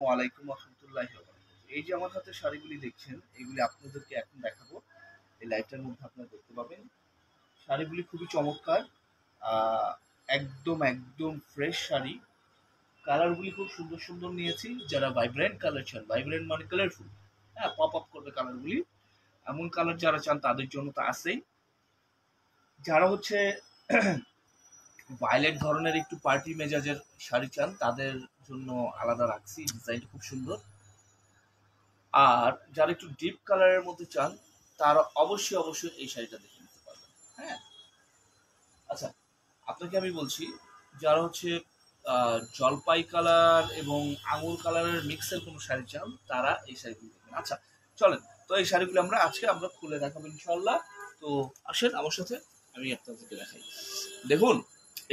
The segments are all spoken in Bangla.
ওয়ালাইকুম রহমতুল্লাহি ওয়া বারাকাতুহু। এই যে আমার হাতে শাড়িগুলি দেখছেন, এগুলি আপনাদেরকে এখন দেখাবো। এই লাইভটার মধ্যে আপনারা দেখতে পাবেন। শাড়িগুলি খুবই চমৎকার। আহ, একদম একদম ফ্রেশ শাড়ি। কালারগুলি খুব সুন্দর সুন্দর নিয়েছি। যারা ভাইব্রেন্ট কালার চান, ভাইব্রেন্ট মানে কালারফুল, হ্যাঁ, পপ আপ করবে কালারগুলি, এমন কালার যারা চান তাদের জন্য তো আছেই। যারা হচ্ছে ভায়োলেট ধরনের একটু পার্টি মেজাজের শাড়ি চান তাদের জন্য আলাদা রাখছি, ডিজাইনটা খুব সুন্দর। আর যারা একটু ডিপ কালারের মধ্যে চান তারা অবশ্যই অবশ্যই এই শাড়িটা দেখে নিতে পারবেন। হ্যাঁ, আচ্ছা, আপনাকে আমি বলছি, যারা হচ্ছে জলপাই কালার এবং আঙুর কালারের মিক্সের কোনো শাড়ি চান তারা এই শাড়িগুলো দেখবেন। আচ্ছা, চলেন, তো এই শাড়িগুলো আমরা খুলে দেখাবো ইনশাল্লাহ। তো আসেন আমার সাথে, আমি আপনাদেরকে দেখাই। দেখুন,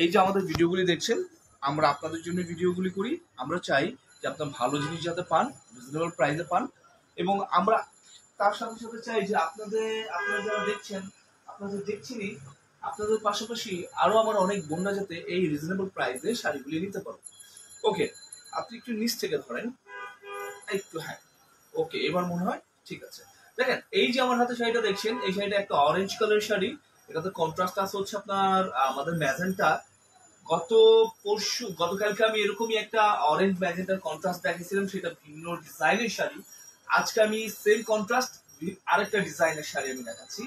এই যে আমাদের ভিডিওগুলি দেখছেন, আমরা আপনাদের জন্য ভিডিওগুলি করি। আমরা চাই যে আপনার ভালো জিনিস যাতে পান, রিজনেবল প্রাইসে পান, এবং আমরা তার সাথে সাথে চাই যে আপনারা যারা দেখছেন, আপনাদের দেখছেনই, আপনাদের পাশাপাশি আরো আমার অনেক বোনরা যাতে এই রিজনেবল প্রাইসে শাড়িগুলি নিতে পারো। ওকে, আপনি একটু নিচ থেকে ধরেন, একটু, হ্যাঁ, ওকে, এবার মনে হয় ঠিক আছে। দেখেন, এই যে আমার হাতে শাড়িটা দেখছেন, এই শাড়িটা একটা অরেঞ্জ কালারের শাড়ি। এটাতে কন্ট্রাস্ট আছে হচ্ছে আপনার আমাদের ম্যাজেন্টা। গতকালকে আমি এরকমই একটা অরেঞ্জ ম্যাজেন্টার কন্ট্রাস্ট দেখিয়েছিলাম, সেটা ভিন্ন ডিজাইনের শাড়ি। আজকে আমি সেম কন্ট্রাস্ট আরেকটা ডিজাইনের শাড়ি আমি দেখাচ্ছি।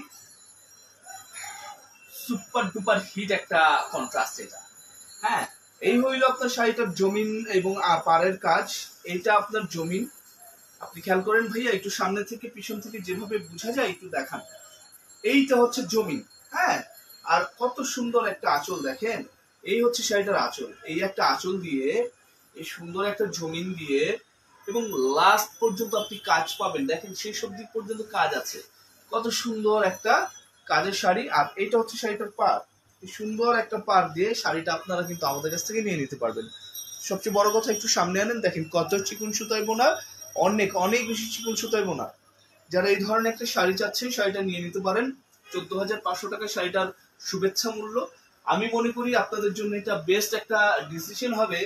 সুপার ডুপার হিট একটা কন্ট্রাস্ট এটা। হ্যাঁ, এই হইল আপনার শাড়িটার জমিন এবং পাড়ের কাজ। এটা আপনার জমিন, আপনি খেয়াল করেন ভাইয়া, একটু সামনে থেকে পিছন থেকে যেভাবে বোঝা যায় একটু দেখান। এইটা হচ্ছে জমিন। হ্যাঁ, আর কত সুন্দর একটা আঁচল দেখেন। এই হচ্ছে শাড়িটার আঁচল। এই একটা আঁচল দিয়ে, এই সুন্দর একটা জমিন দিয়ে, এবং লাস্ট পর্যন্ত আপনি কাজ পাবেন। দেখেন, সেই সব দিক পর্যন্ত কাজ আছে। কত সুন্দর একটা কাজের শাড়ি। আর এটা হচ্ছে শাড়িটার পাড়। এই সুন্দর একটা পাড় দিয়ে শাড়িটা আপনারা কিন্তু আমাদের কাছ থেকে নিয়ে নিতে পারবেন। সবচেয়ে বড় কথা, একটু সামনে আনেন, দেখেন কত চিকন সুতায় বোনা, অনেক অনেক বেশি চিকন সুতায় বোনা। যারা এই ধরনের একটা শাড়ি চাচ্ছেন, শাড়িটা নিয়ে নিতে পারেন। 14,500 টাকা শাড়িটার শুভেচ্ছা মূল্য। আমি মনে করি আপনাদের জন্য এটা বেস্ট একটা ডিসিশন হবে,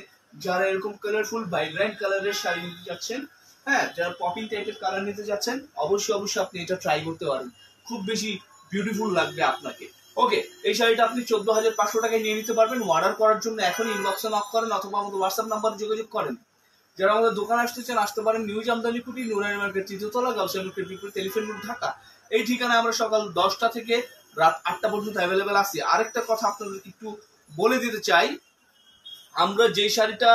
যারা এরকম কালারফুল ভাইব্রেন্ট কালারের শাড়ি নিতে যাচ্ছেন। হ্যাঁ, যারা পপিং টাইপের কালার নিতে যাচ্ছেন, অবশ্যই অবশ্যই আপনি এটা ট্রাই করতে পারেন। খুব বেশি বিউটিফুল লাগবে আপনাকে। ওকে, এই শাড়িটা আপনি 14,500 টাকায় নিয়ে নিতে পারবেন। অর্ডার করার জন্য এখন ইনবক্সে নক করেন অথবা আমাদের হোয়াটসঅ্যাপ নাম্বারে যোগাযোগ করেন। যারা আমাদের দোকান আসতে চান আসতে পারেন। নিউ জামদানি কুটি, নুরানি মার্কেট, তৃতীয়তলা, গাউসিয়া মার্কেট, বিপরীত, টেলিফোন রোড, ঢাকা। এই ঠিকানায় আমরা সকাল 10টা থেকে রাত 8টা পর্যন্ত অ্যাভেলেবেল আছি। আরেকটা কথা আপনাদেরকে একটু বলে দিতে চাই, আমরা যে শাড়িটা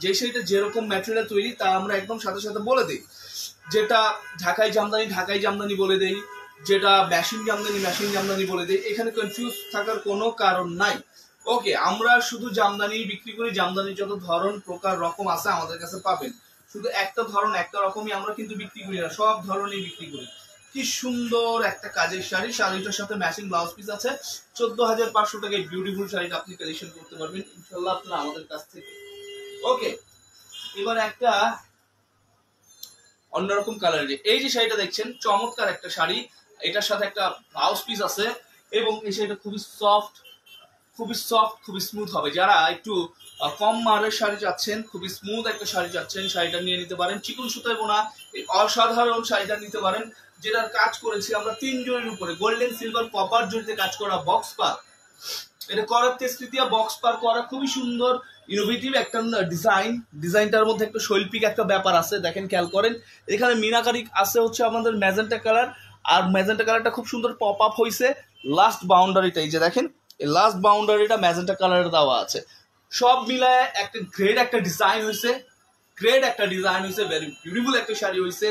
যে শাড়িটা যেরকম ম্যাটেরিয়াল তৈরি তা আমরা একদম সাথে সাথে বলে দিই। যেটা ঢাকাই জামদানি বলে দেই, যেটা মেশিন জামদানি বলে দেই। এখানে কনফিউজ থাকার কোনো কারণ নাই। ওকে, আমরা শুধু জামদানি বিক্রি করি। জামদানির যত ধরন প্রকার রকম আছে আমাদের কাছে পাবেন। শুধু একটা ধরন একটা রকমই আমরা কিন্তু বিক্রি করি না, সব ধরনের বিক্রি করি। কি সুন্দর একটা কাজের শাড়ি, শাড়িটার সাথে ম্যাচিং ব্লাউজ পিস আছে। 14,500 টাকায় বিউটিফুল শাড়িটা আপনি কালেকশন করতে পারবেন ইনশাল্লাহ আপনারা আমাদের কাছ থেকে। ওকে, এবার একটা অন্যরকম কালারের এই যে শাড়িটা দেখছেন, চমৎকার একটা শাড়ি। এটার সাথে একটা ব্লাউজ পিস আছে, এবং এই শাড়িটা খুবই স্মুথ হবে। যারা একটু কম মারের শাড়ি চাচ্ছেন, খুবই স্মুথ একটা শাড়ি চাচ্ছেন, শাড়িটা নিয়ে নিতে পারেন। চিকন সুতায় বোনা এই অসাধারণ শাড়িটা নিতে পারেন, যেটার কাজ করেছি আমরা 3 জনের উপরে গোল্ডেন, সিলভার, কপার জড়িতে কাজ করা বক্স পার। এটা করার তেজতৃতীয়া বক্স পার করা, খুবই সুন্দর ইনোভেটিভ একটা ডিজাইনটার মধ্যে একটা শৈল্পিক একটা ব্যাপার আছে। দেখেন, খেয়াল করেন, এখানে মিনাকারি আছে হচ্ছে আমাদের ম্যাজেন্টা কালার। আর ম্যাজেন্টা কালারটা খুব সুন্দর পপ আপ হয়েছে। লাস্ট বাউন্ডারিটা এই যে দেখেন, এই লাস্ট বাউন্ডারিটা ম্যাজেন্টা কালারের দেওয়া আছে। সব মিলায় একটা গ্রেড একটা ডিজাইন হয়েছে, ভেরি বিউটিফুল একটা শাড়ি হয়েছে।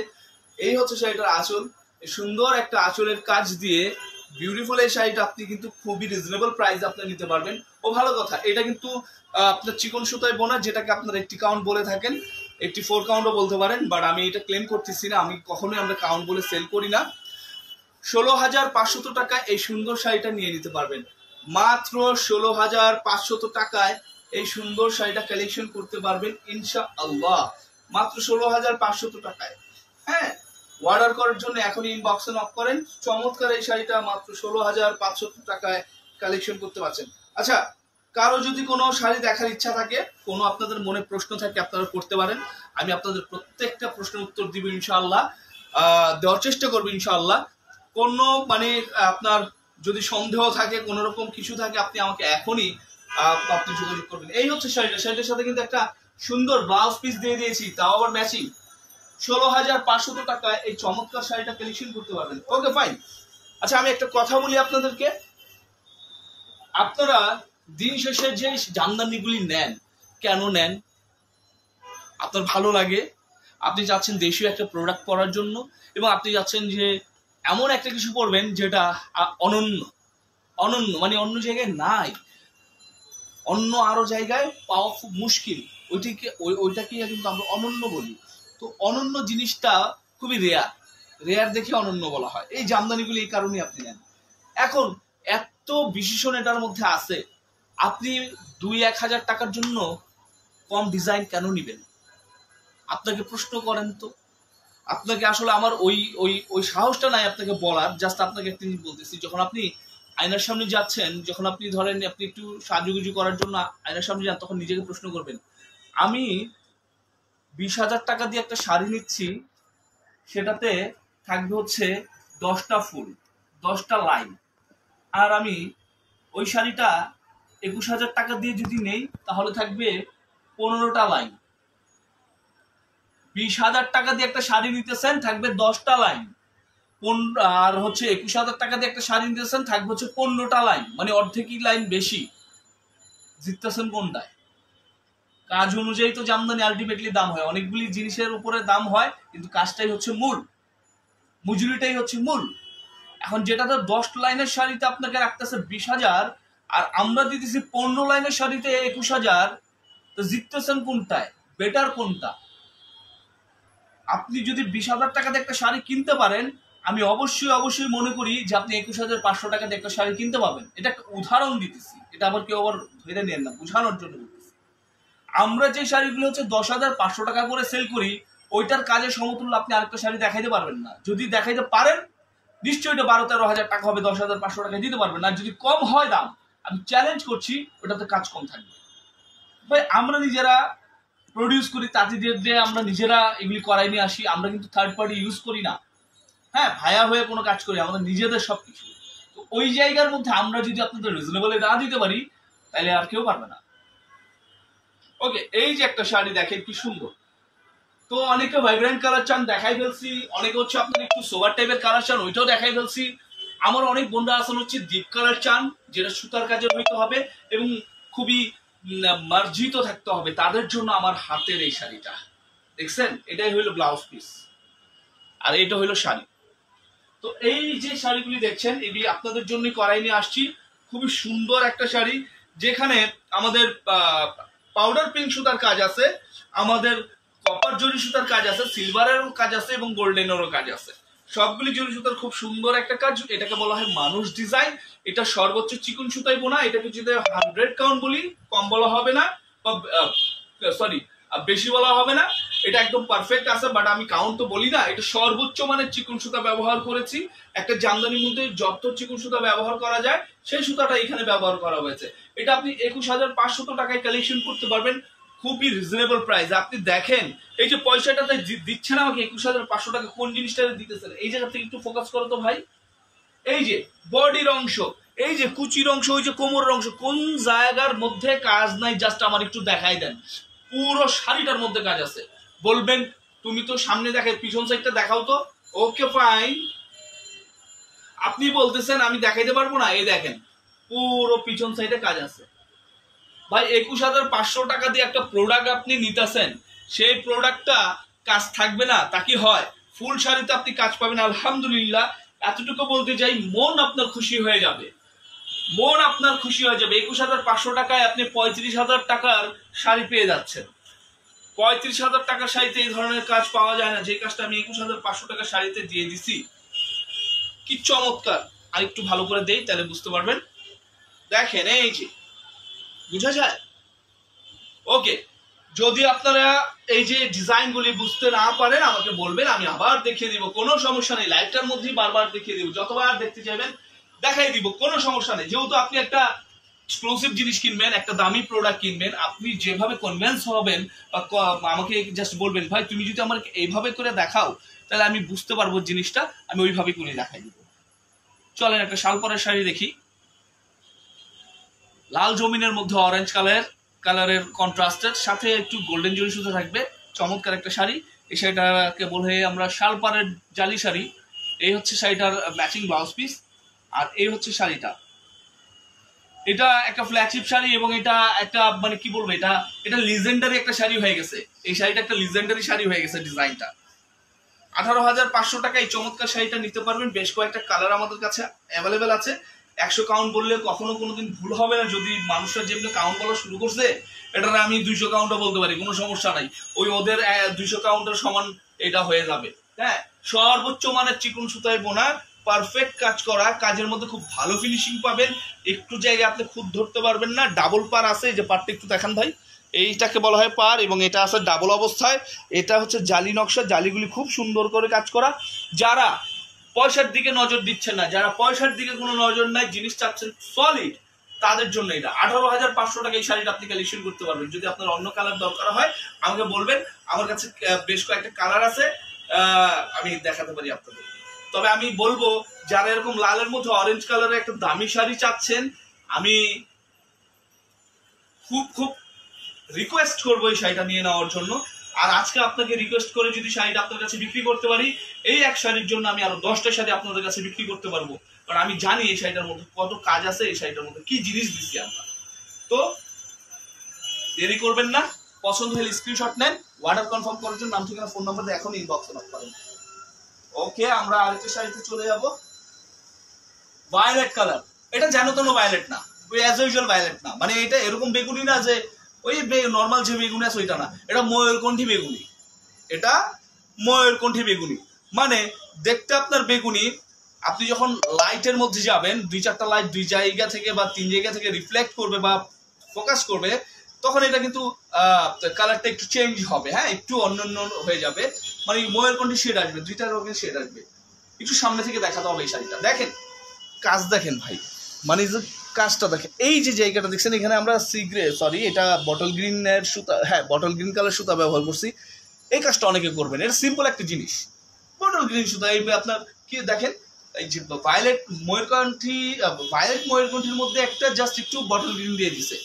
এই হচ্ছে শাড়িটার আঁচল। সুন্দর একটা আঁচলের কাজ দিয়ে বিউটিফুল এই শাড়িটা আপনি কিন্তু খুবই রিজনেবল প্রাইস আপনি নিতে পারবেন। ও ভালো কথা, এটা কিন্তু আপনার চিকন সুতায় বোনা, যেটাকে আপনার 80 কাউন্ট বলে থাকেন, 84 কাউন্টও বলতে পারেন, বাট আমি এটা ক্লেম করতেছি না। আমি কখনোই আমরা কাউন্ট বলে সেল করি না। 16,500 টাকা এই সুন্দর শাড়িটা নিয়ে নিতে পারবেন। মাত্র 16,500 টাকায় এই সুন্দর শাড়িটা কালেকশন করতে পারবেন ইনশাআল্লাহ, মাত্র 16,500 টাকায়। হ্যাঁ, অর্ডার করার জন্য এখন ইনবক্সে নক করেন। চমৎকার এই শাড়িটা মাত্র 16,500 টাকায় কালেকশন করতে পারছেন। আচ্ছা, কারো যদি কোনো শাড়ি দেখার ইচ্ছা থাকে, কোনো আপনাদের মনে প্রশ্ন থাকে, আপনারা করতে পারেন। আমি আপনাদের প্রত্যেকটা প্রশ্নের উত্তর দিব ইনশাআল্লাহ, দেওয়ার চেষ্টা করবো ইনশাআল্লাহ। কোনো মানে আপনার যদি সন্দেহ থাকে, কোনো রকম কিছু থাকে, আপনি আমাকে এখনই আপনি যোগাযোগ করবেন। এই হচ্ছে শাড়িটার সাথে কিন্তু একটা সুন্দর ব্লাউজ পিস দিয়ে দিয়েছি, তাও আবার ম্যাচিং। 16,500 টাকায় এই চমৎকার শাড়িটা কালেকশন করতে পারবেন। Okay fine. আচ্ছা, আমি একটা কথা বলি আপনাদেরকে, আপনারা দিন শেষে যে জামদানিগুলি নেন, কেন নেন? আপনার ভালো লাগে, আপনি চাচ্ছেন দেশীয় একটা প্রোডাক্ট পরার জন্য, এবং আপনি চাচ্ছেন যে এমন একটা কিছু পরবেন যেটা অনন্য অনন্য মানে অন্য জায়গায় নাই, অন্য আরো জায়গায় পাওয়া খুব মুশকিল, ওইটাকে কিন্তু আমরা অনন্য বলি। তো অনন্য জিনিসটা খুবই রেয়ার দেখে অনন্য বলা হয়। এই জামদানিগুলি এই কারণে আপনি নেন। এখন এত বিশেষণ এটার মধ্যে আছে, আপনি 2-1 হাজার টাকার জন্য কম ডিজাইন কেন নিবেন? আপনাকে প্রশ্ন করেন তো। আপনাকে আসলে আমার ওই ওই ওই সাহসটা নাই আপনাকে বলার। জাস্ট আপনাকে একটা জিনিস বলতেছি, যখন আপনি আয়নার সামনে যাচ্ছেন, যখন আপনি ধরেন আপনি একটু সাজুগুজু করার জন্য আয়নার সামনে যান, তখন নিজেকে প্রশ্ন করবেন, আমি 20,000 টাকা দিয়ে একটা শাড়ি নিচ্ছি, সেটাতে থাকবে হচ্ছে 10টা ফুল, 10টা লাইন, আর আমি ওই শাড়িটা 21,000 টাকা দিয়ে যদি নেই, তাহলে থাকবে 15টা লাইন। 20,000 টাকা দিয়ে একটা শাড়ি নিতেছেন, থাকবে 10টা লাইন, আর হচ্ছে 21,000 টাকা দিয়ে একটা শাড়ি নিতেছেন, থাকবে হচ্ছে 15টা লাইন, মানে অর্ধেকই লাইন বেশি। জিততেছেন কোনটায়? কাজ অনুযায়ী তো জামদানি আলটিমেটলি দাম হয়, অনেকগুলি জিনিসের উপরে দাম হয়, কিন্তু কাজটাই হচ্ছে মূল, মজুরিটাই হচ্ছে মূল। এখন যেটাতে 10 লাইনের শাড়িতে আপনাকে রাখতেছে 20,000, আর আমরা দিতেছি 15 লাইনের শাড়িতে 21,000, তো জিততেছেন কোনটায়? বেটার কোনটা? আপনি যদি 20,000 টাকা দিয়ে একটা শাড়ি কিনতে পারেন, আমি অবশ্যই মনে করি যে আপনি 21,500 টাকা দিয়ে একটা শাড়ি কিনতে পাবেন। এটা একটা উদাহরণ দিতেছি, এটা আবার কেউ আবার ধরে নেন না, বোঝানোর জন্য বলতেছি। আমরা যে শাড়িগুলো হচ্ছে 10,500 টাকা করে সেল করি, ওইটার কাজের সমতুল্য আপনি আরেকটা শাড়ি দেখাইতে পারবেন না। যদি দেখাইতে পারেন, নিশ্চয়ই এটা 12-13 হাজার টাকা হবে, 10,500 টাকা দিতে পারবেন না। যদি কম হয় দাম, আমি চ্যালেঞ্জ করছি ওটাতে কাজ কম থাকবে। ভাই, আমরা নিজেরা প্রডিউস করি, তাঁতি দিয়ে আমরা নিজেরা এগুলি করাই নিয়ে আসি, আমরা কিন্তু থার্ড পার্টি ইউজ করি না। হ্যাঁ, ভায়া হয়ে কোনো কাজ করি, আমাদের নিজেদের সবকিছু। তো ওই জায়গার মধ্যে আমরা যদি আপনাদের রিজনেবলে না দিতে পারি, তাহলে আর কেউ পারবে না। ওকে, এই যে একটা শাড়ি দেখেন কি সুন্দর। তো অনেকে ভাইব্রেন্ট কালার চান, দেখাই ফেলছি। অনেকে হচ্ছে আপনার একটু সোবার টাইপের কালার চান, ওইটাও দেখাই ফেলছি। আমার অনেক বন্ধুরা আসলে হচ্ছে ডিপ কালার চান, যেটা সুতার কাজের হইতে হবে এবং খুবই মার্জিত থাকতে হবে, তাদের জন্য আমার হাতের এই শাড়িটা দেখছেন, এটাই হইলো ব্লাউজ পিস, আর এটা হইলো শাড়ি। তো এই যে শাড়িগুলি দেখছেন, এগুলি আপনাদের জন্যই করাই নিয়ে আসছি। খুবই সুন্দর একটা শাড়ি, যেখানে আমাদের পাউডার পিঙ্ক সুতার কাজ আছে, আমাদের কপার জরি সুতার কাজ আছে, সিলভারেরও কাজ আছে এবং গোল্ডেনেরও কাজ আছে। সবগুলি জরি সুতার খুব সুন্দর একটা কাজ। এটাকে বলা হয় মানুষ ডিজাইন। এটা সর্বোচ্চ চিকন সুতাই বোনা। এটাকে যদি 100 কাউন্ট বলি, কম বলা হবে না, সরি বেশি বলা হবে না। এটা একদম পারফেক্ট আছে, বাট আমি কাউন্ট তো বলি না। এটা সর্বোচ্চ মানের চিকন সুতা ব্যবহার করেছি। একটা জামদানির মধ্যে যত চিকন সুতা ব্যবহার করা যায়, সেই সুতাটা এখানে ব্যবহার করা হয়েছে। এটা আপনি 21,500 টাকায় কালেকশন করতে পারবেন, খুবই রিজনেবল প্রাইস। আপনি দেখেন, এই যে পয়সাটাতে দিচ্ছেন আমাকে 21,500 টাকা, কোন জিনিসটাতে দিতেছেন? এই জায়গা থেকে একটু ফোকাস করো তো ভাই। এই যে বডির অংশ, এই যে কুচির অংশ, ওই যে কোমরের অংশ, কোন জায়গার মধ্যে কাজ নাই? জাস্ট আমার একটু দেখাই দেন। পুরো শাড়িটার মধ্যে কাজ আছে। বলবেন তুমি তো সামনে দেখে, পিছন সাইডটা দেখাও তো। ওকে ফাইন, আপনি বলতেছেন আমি দেখাইতে পারবো না, এই দেখেন পুরো পিছন সাইডে কাজ আছে। ভাই, 21,500 টাকা দিয়ে একটা প্রোডাক্ট আপনি নিতেছেন, সেই প্রোডাক্টটা কাজ থাকবে না তা কি হয়? ফুল শাড়িতে আপনি কাজ পাবেন আলহামদুলিল্লাহ। এতটুকু বলতে চাই, মন আপনার খুশি হয়ে যাবে, মন আপনার খুশি হয়ে যাবে। 21,500 টাকায় আপনি 35,000 টাকার শাড়ি পেয়ে যাচ্ছেন। 35,000 টাকার শাড়িতে এই ধরনের কাজ পাওয়া যায় না, যে কাজটা আমি 21,500 টাকার শাড়িতে দিয়ে দিছি। কি চমৎকার! আর একটু ভালো করে দেই, তাহলে বুঝতে পারবেন। দেখেন, এই যে বুঝা যায়। ওকে, যদি আপনারা এই যে ডিজাইনগুলি বুঝতে না পারেন, আমাকে বলবেন, আমি আবার দেখিয়ে দিব, কোনো সমস্যা নেই। লাইভটার মধ্যেই বারবার দেখিয়ে দিব, যতবার দেখতে চাইবেন দেখাই দিব, কোনো সমস্যা নেই। যেহেতু আপনি একটা এক্সক্লুসিভ জিনিস কিনবেন, একটা দামি প্রোডাক্ট কিনবেন, আপনি যেভাবে কনভিন্স হবেন বা আমাকে জাস্ট বলবেন ভাই তুমি যদি আমার এইভাবে করে দেখাও তাহলে আমি বুঝতে পারবো জিনিসটা, আমি ওইভাবে করে দেখাই দিব। চলেন একটা শালপরের শাড়ি দেখি, লাল জমিনের মধ্যে অরেঞ্জ কালারের কন্ট্রাস্টের সাথে একটু গোল্ডেন জরি সুতা থাকবে, চমৎকার একটা শাড়ি। এই শাড়িটাকে বলে আমরা শালপাড়ের জালি শাড়ি। এই হচ্ছে শাড়িটার ম্যাচিং ব্লাউজ পিস, আর এই হচ্ছে শাড়িটা। এটা একটা ফ্ল্যাগশিপ শাড়ি এবং এটা একটা মানে কি বলবো, এটা লিজেন্ডারি একটা শাড়ি হয়ে গেছে। এই শাড়িটা একটা লিজেন্ডারি শাড়ি হয়ে গেছে। ডিজাইনটা 18,500 টাকা এই চমৎকার শাড়িটা নিতে পারবেন। বেশ কয়েকটা কালার আমাদের কাছে অ্যাভেলেবেল আছে। 100 কাউন্ট বললে কখনো কোনোদিন ভুল হবে না। যদি মানুষরা যেমনি কাউন্ট বলা শুরু করছে, এটা আমি 200 কাউন্টও বলতে পারি, কোনো সমস্যা নাই। ওই ওদের 200 কাউন্টের সমান এটা হয়ে যাবে। হ্যাঁ, সর্বোচ্চ মানের চিকন সুতায় বোনা, পারফেক্ট কাজ করা, কাজের মধ্যে খুব ভালো ফিনিশিং পাবেন। একটু জায়গায় আপনি খুদ ধরতে পারবেন না। ডাবল পার আছে, যে পারটা একটু দেখান ভাই, এইটাকে বলা হয় পার, এবং এটা আছে ডাবল অবস্থায়। এটা হচ্ছে জালি নকশা, জালিগুলি খুব সুন্দর করে কাজ করা। যারা পয়সার দিকে নজর দিচ্ছেন না, যারা পয়সার দিকে কোনো নজর নাই, জিনিস চাচ্ছেন সলিড, তাদের জন্য এটা 18,500 টাকা এই শাড়িটা আপনি কালেকশন করতে পারবেন। যদি আপনার অন্য কালার দরকার হয় আমাকে বলবেন, আমার কাছে বেশ কয়েকটা কালার আছে, আমি দেখাতে পারি আপনাদের। তবে আমি বলবো যারা এরকম লালের মধ্যে অরেঞ্জ কালারের একটা দামি শাড়ি চাচ্ছেন, আমি খুব রিকোয়েস্ট করবো এই শাড়িটা নিয়ে নেওয়ার জন্য। আর আজকে আপনাকে রিকোয়েস্ট করে যদি শাড়িটা আপনার কাছে বিক্রি করতে পারি, এই এক শাড়ির জন্য আমি আরো 10টা শাড়ি আপনাদের কাছে বিক্রি করতে পারবো। কারণ আমি জানি এই শাড়িটার মধ্যে কত কাজ আছে, এই শাড়িটার মধ্যে কি জিনিস দিচ্ছি আমরা। তো দেরি করবেন না, পছন্দ হলে স্ক্রিনশট নেন, অর্ডার কনফার্ম করার জন্য নাম ঠিকানা ফোন নাম্বার দিয়ে এখন ইনবক্সে নক করেন। ওকে, আমরা আরেকটা শাড়িতে চলে যাব। ভায়োলেট কালার, এটা যেন তেন ভায়োলেট না, ওই অ্যাজ ইউজুয়াল ভায়োলেট না, মানে এটা এরকম বেগুনি না যে ওই নর্মাল যে বেগুনি আছে ওইটা না, এটা ময়ূরকণ্ঠী বেগুনি। এটা ময়ূরকণ্ঠী বেগুনি মানে দেখতে আপনার বেগুনি। আপনি যখন লাইটের মধ্যে যাবেন, 2-4টা লাইট 2 জায়গা থেকে বা 3 জায়গা থেকে রিফ্লেক্ট করবে বা ফোকাস করবে, তখন এটা কিন্তু কালারটা একটু চেঞ্জ হবে। হ্যাঁ, একটু অন্যান্য হয়ে যাবে, মানে ময়ূরকণ্ঠী শেড আসবে, 2টা রঙের শেড আসবে। একটু সামনে থেকে দেখাতে হবে এই শাড়িটা। দেখেন কাজ, দেখেন ভাই, মানে যে কাজটা দেখেন, এই যে জায়গাটা দেখছেন, এখানে আমরা এটা বটল গ্রিনের সুতা, হ্যাঁ বটল গ্রিন কালার সুতা ব্যবহার করছি। এই কাজটা অনেকে করবেন, এটা সিম্পল একটা জিনিস, বটল গ্রিন সুতা। এই আপনার কি দেখেন, এই যে ভায়োলেট ময়ূরকণ্ঠীর মধ্যে একটা জাস্ট একটু বটল গ্রিন দিয়ে দিছে,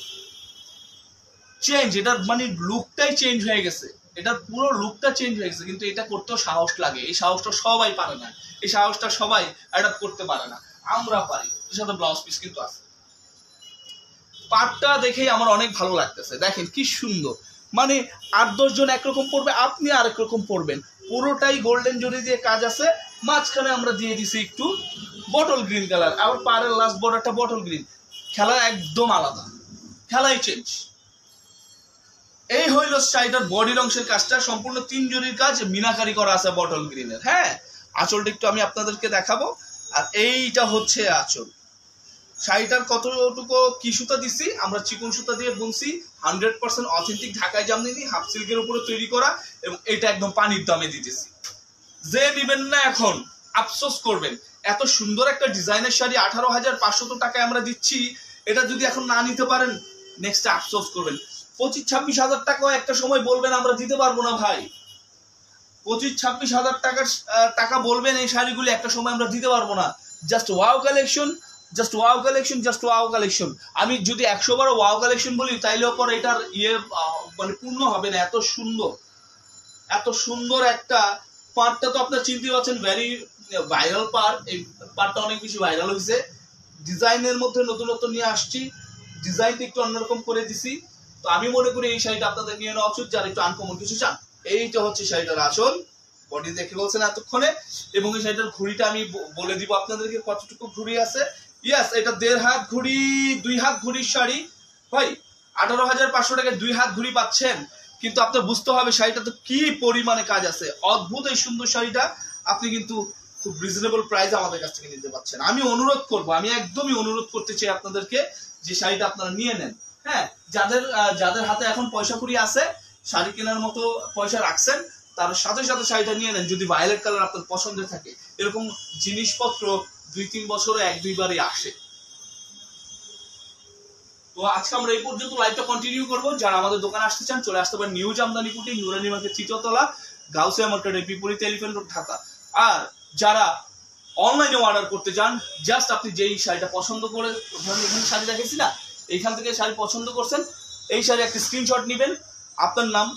চেঞ্জ, এটার মানে লুকটাই চেঞ্জ হয়ে গেছে, এটার পুরো লুকটা চেঞ্জ হয়ে গেছে। কিন্তু এটা করতেও সাহস লাগে, এই সাহসটা সবাই পারে না, এই সাহসটা সবাই অ্যাডাপ্ট করতে পারে না, আমরা পারি। এর সাথে ব্লাউজ পিস কিন্তু আছে। পাটটা দেখেই আমার অনেক ভালো লাগতেছে, দেখেন কি সুন্দর, মানে 8-10 জন একরকম পড়বে, আপনি আরেক রকম পড়বেন। পুরোটাই গোল্ডেন জরি দিয়ে কাজ আছে, মাঝখানে আমরা দিয়ে দিছি একটু বটল গ্রিন কালার, আবার পাড়ের লাস্ট বর্ডারটা বটল গ্রিন। খেলা একদম আলাদা, খেলাই চেঞ্জ। এই হইল শাড়িটার বডির অংশের কাজটা, সম্পূর্ণ 3 জরির কাজ, মিনাকারি করা আছে বটল গ্রিনের। হ্যাঁ, আঁচলটা একটু আমি আপনাদেরকে দেখাবো। আর এইটা হচ্ছে আঁচল। শাড়িটার কতটুকু কি সুতা দিচ্ছি আমরা, চিকন সুতা দিয়ে বুনছি, 100% অথেন্টিক ঢাকায় জামদানি, হাফ সিল্কের উপরে তৈরি করা, এবং এটা একদম পানির দামে দিতেছি। যে নিবেন না এখন আফসোস করবেন। এত সুন্দর একটা ডিজাইনের শাড়ি 18,500 টাকায় আমরা দিচ্ছি, এটা যদি এখন না নিতে পারেন নেক্সট আফসোস করবেন। 25-26 হাজার টাকাও একটা সময় বলবেন আমরা দিতে পারবো না ভাই, 25-26 হাজার টাকা বলবেন এই শাড়িগুলি, একটা সময় আমরা দিতে পারবো না। Just wow collection, just wow collection, just wow collection. আমি যদি 100 বার ওয়াও কালেকশন বলি তাইলেও পর এটার মানে পূর্ণ হবে না। এত সুন্দর একটা পার্টটা তো আপনার চিনতে পারছেন, ভেরি ভাইরাল পার্ট। এই পার্টটা অনেক বেশি ভাইরাল হয়েছে, ডিজাইনের মধ্যে নতুনত্ব নিয়ে আসছি, ডিজাইনটা একটু অন্যরকম করে দিছি। তো আমি মনে করি এই শাড়িটা আপনাদের নিয়ে নেওয়া উচিত যারা একটু আনকমন কিছু চান। এইটা হচ্ছে শাড়িটার আঁচল, বডি দেখে বলছেন এতক্ষণে। এবং এই শাড়িটার ঘুড়িটা আমি বলে দিব আপনাদেরকে কতটুকু ঘুড়ি আছে। ইয়াস, এটা 1.5 হাত ঘুড়ি, 2 হাত ঘুড়ির শাড়ি ভাই। 18,500 টাকায় 2 হাত ঘুড়ি পাচ্ছেন, কিন্তু আপনার বুঝতে হবে শাড়িটাতে কি পরিমাণে কাজ আছে। অদ্ভুত এই সুন্দর শাড়িটা আপনি কিন্তু খুব রিজনেবল প্রাইসে আমাদের কাছ থেকে নিতে পারছেন। আমি অনুরোধ করব, আমি একদমই অনুরোধ করতে চাই আপনাদেরকে যে শাড়িটা আপনারা নিয়ে নেন। হ্যাঁ, যাদের হাতে এখন পয়সা কুড়ি আছে, শাড়ি কেনার মতো পয়সা রাখছেন, তার সাথে সাথে শাড়িটা নিয়ে নেন। যদি ভায়োলেট কালার আপনার পছন্দের থাকে, এরকম জিনিসপত্র 2-3 বছরে 1-2 বারই আসে। তো আজকে আমরা এই পর্যন্ত লাইভটা কন্টিনিউ করবো। যারা আমাদের দোকানে আসতে চান চলে আসতে পারেন নিউ জামদানি কুটির, নুরানি মার্কেট, তৃতীয়তলা, গাউসিয়া মার্কেটের বিপরীত, এলিফ্যান্ট রোড, ঢাকা। আর যারা অনলাইনে অর্ডার করতে চান, জাস্ট আপনি যেই শাড়িটা পছন্দ করে, ধরেন এখানে শাড়ি দেখেছি না, এইখান থেকে শাড়ি পছন্দ করছেন, এই শাড়ি একটা স্ক্রিনশট নেবেন, আপনার নাম,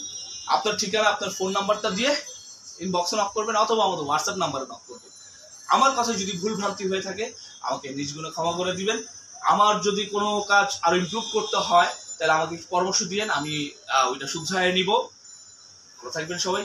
আপনার ঠিকানা, আপনার ফোন নাম্বারটা দিয়ে ইনবক্সে নক করবেন অথবা আমাদের হোয়াটসঅ্যাপ নাম্বারে নক করবেন। আমার কাছে যদি ভুল ভ্রান্তি হয়ে থাকে আমাকে নিজ গুণে ক্ষমা করে দিবেন। আমার যদি কোনো কাজ আরো ইমপ্রুভ করতে হয় তাহলে আমাকে পরামর্শ দিয়েন, আমি ওইটা শুধরায় নিব। ভালো থাকবেন সবাই।